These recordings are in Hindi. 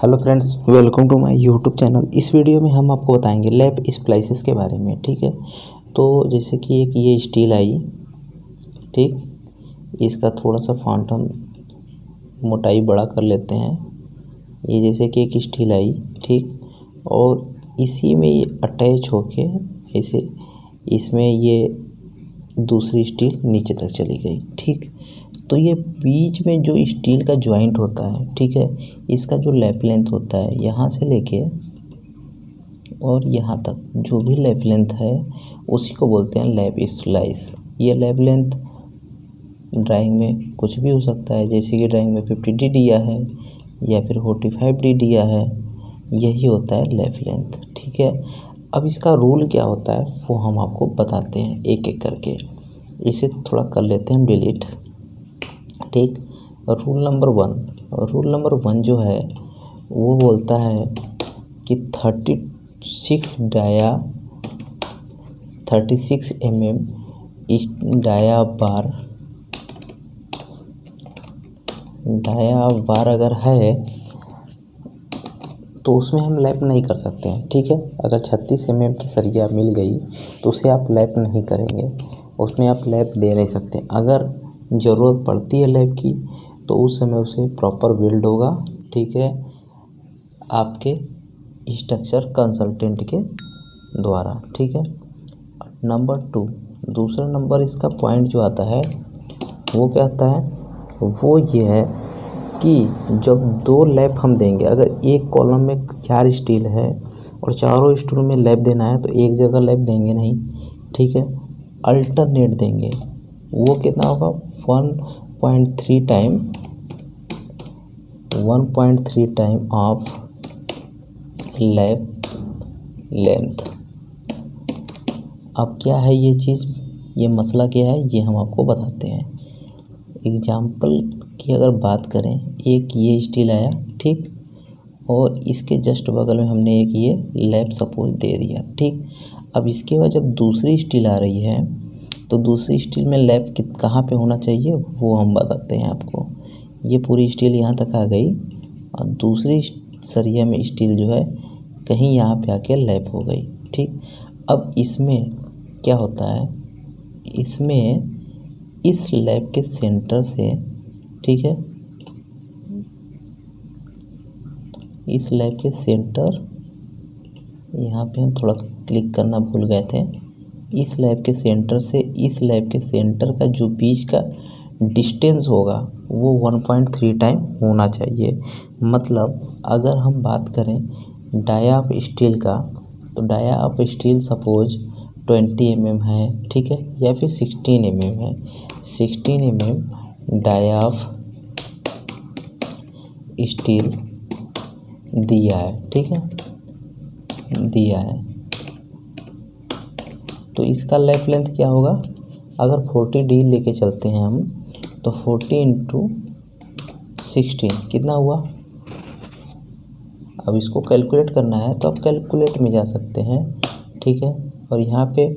Hello friends, welcome to my YouTube channel. इस वीडियो में हम आपको बताएंगे लैप स्प्लाइसेस के बारे में। ठीक है, तो जैसे कि एक ये स्टील आई, ठीक, इसका थोड़ा सा फॉन्ट हम मोटाई बड़ा कर लेते हैं। ये जैसे कि एक स्टील आई, ठीक, और इसी में ये अटैच होके ऐसे इसमें ये दूसरी स्टील नीचे तक चली गई। ठीक, तो ये बीच में जो स्टील का जॉइंट होता है, ठीक है, इसका जो लैप लेंथ होता है यहाँ से लेके और यहाँ तक जो भी लैप लेंथ है उसी को बोलते हैं लैप स्लाइस। ये लैप लेंथ ड्राइंग में कुछ भी हो सकता है, जैसे कि ड्राइंग में 50D दिया है या फिर 45D दिया है, यही होता है लैप लेंथ। ठीक है, अब इसका रूल क्या होता है वो हम आपको बताते हैं एक एक करके। इसे थोड़ा कर लेते हैं डिलीट। ठीक, रूल नंबर वन जो है वो बोलता है कि 36 mm डाया बार अगर है तो उसमें हम लैप नहीं कर सकते हैं। ठीक है, अगर 36 mm की सरिया मिल गई तो उसे आप लैप नहीं करेंगे, उसमें आप लैप दे नहीं सकते। अगर ज़रूरत पड़ती है लैप की तो उस समय उसे प्रॉपर बिल्ड होगा, ठीक है, आपके स्ट्रक्चर कंसल्टेंट के द्वारा। ठीक है, नंबर 2, दूसरा नंबर इसका पॉइंट जो आता है वो क्या आता है, वो ये है कि जब 2 लैप हम देंगे, अगर एक कॉलम में 4 स्टील है और चारों स्टील में लैप देना है तो एक जगह लैप देंगे नहीं, ठीक है, अल्टरनेट देंगे। वो कितना होगा, 1.3 टाइम ऑफ लैप लेंथ। अब क्या है ये चीज़, ये मसला क्या है, ये हम आपको बताते हैं। एग्जाम्पल की अगर बात करें, एक ये स्टील आया, ठीक, और इसके जस्ट बगल में हमने एक ये लैप सपोज दे दिया। ठीक, अब इसके बाद जब दूसरी स्टील आ रही है तो दूसरी स्टील में लैप कहाँ पे होना चाहिए वो हम बताते हैं आपको। ये पूरी स्टील यहाँ तक आ गई और दूसरी सरिया में स्टील जो है कहीं यहाँ पे आके लैप हो गई। ठीक, अब इसमें क्या होता है, इसमें इस लैप के सेंटर से, ठीक है, इस लैप के सेंटर, यहाँ पे हम थोड़ा क्लिक करना भूल गए थे, इस लैप के सेंटर से इस लैप के सेंटर का जो बीच का डिस्टेंस होगा वो 1.3 टाइम होना चाहिए। मतलब अगर हम बात करें डाया ऑफ स्टील का, तो dia of steel suppose 20 mm है, ठीक है, या फिर 16 mm है। 16 mm डाया ऑफ स्टील दिया है, ठीक है, दिया है, तो इसका लैप लेंथ क्या होगा, अगर 40D लेके चलते हैं हम तो 40 × 16 कितना हुआ। अब इसको कैलकुलेट करना है तो आप कैलकुलेट में जा सकते हैं, ठीक है, और यहाँ पे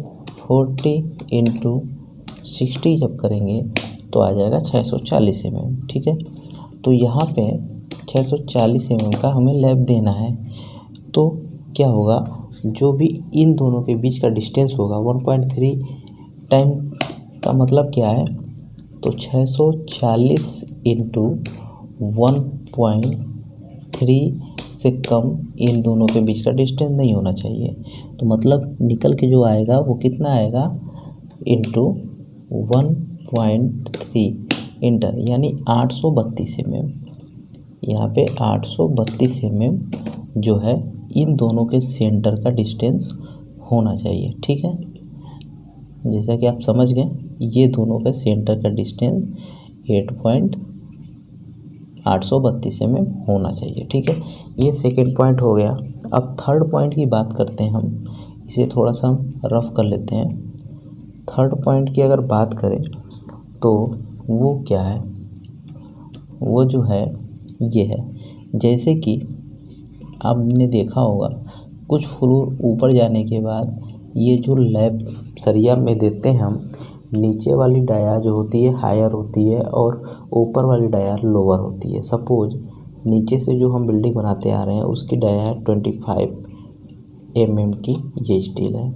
40 × 60 जब करेंगे तो आ जाएगा 640 mm। ठीक है, तो यहाँ पे 640 mm का हमें लैप देना है, तो क्या होगा, जो भी इन दोनों के बीच का डिस्टेंस होगा 1.3 टाइम का मतलब क्या है, तो 640 × 1.3 से कम इन दोनों के बीच का डिस्टेंस नहीं होना चाहिए। तो मतलब निकल के जो आएगा वो कितना आएगा, इंटू 1.3 इंटर, यानी 832 mm। यहाँ पे 832 mm जो है इन दोनों के सेंटर का डिस्टेंस होना चाहिए। ठीक है, जैसा कि आप समझ गए, ये दोनों का सेंटर का डिस्टेंस 832 mm होना चाहिए। ठीक है, ये सेकंड पॉइंट हो गया। अब थर्ड पॉइंट की बात करते हैं हम, इसे थोड़ा सा हम रफ कर लेते हैं। थर्ड पॉइंट की अगर बात करें तो वो क्या है, वो जो है ये है, जैसे कि आपने देखा होगा कुछ फ्लोर ऊपर जाने के बाद ये जो लैप सरिया में देते हैं हम, नीचे वाली डाया जो होती है हायर होती है और ऊपर वाली डाया लोअर होती है। सपोज नीचे से जो हम बिल्डिंग बनाते आ रहे हैं उसकी डाया है 25 mm की ये स्टील है,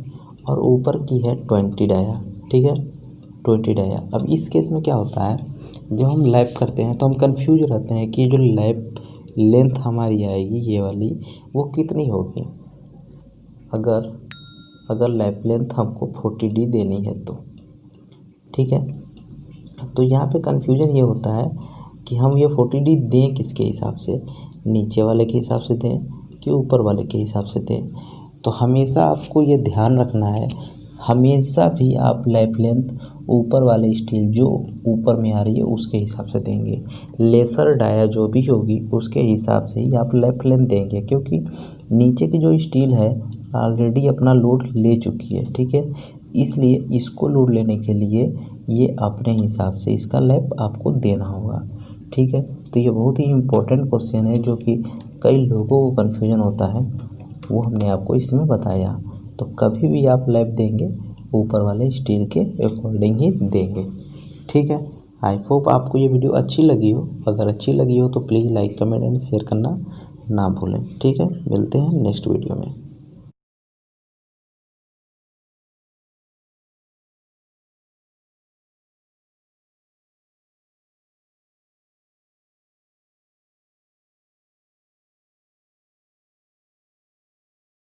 और ऊपर की है 20 डाया, ठीक है, 20 डाया। अब इस केस में क्या होता है, जब हम लैप करते हैं तो हम कंफ्यूज रहते हैं कि जो लैप लेंथ हमारी आएगी ये वाली वो कितनी होगी। अगर लैप लेंथ हमको 40D देनी है तो, ठीक है, तो यहाँ पे कन्फ्यूजन ये होता है कि हम ये 40D दें किसके हिसाब से, नीचे वाले के हिसाब से दें कि ऊपर वाले के हिसाब से दें। तो हमेशा आपको ये ध्यान रखना है, हमेशा भी आप लैप लेंथ ऊपर वाले स्टील जो ऊपर में आ रही है उसके हिसाब से देंगे। लेसर डाया जो भी होगी उसके हिसाब से ही आप लैप लेंथ देंगे, क्योंकि नीचे की जो स्टील है ऑलरेडी अपना लोड ले चुकी है, ठीक है, इसलिए इसको लोड लेने के लिए ये अपने हिसाब से इसका लैप आपको देना होगा, ठीक है। तो ये बहुत ही इम्पोर्टेंट क्वेश्चन है जो कि कई लोगों को कन्फ्यूजन होता है, वो हमने आपको इसमें बताया। तो कभी भी आप लैप देंगे ऊपर वाले स्टील के अकॉर्डिंग ही देंगे, ठीक है। आई होप आपको ये वीडियो अच्छी लगी हो, अगर अच्छी लगी हो तो please like comment and share करना ना भूलें, ठीक है। मिलते हैं नेक्स्ट वीडियो में।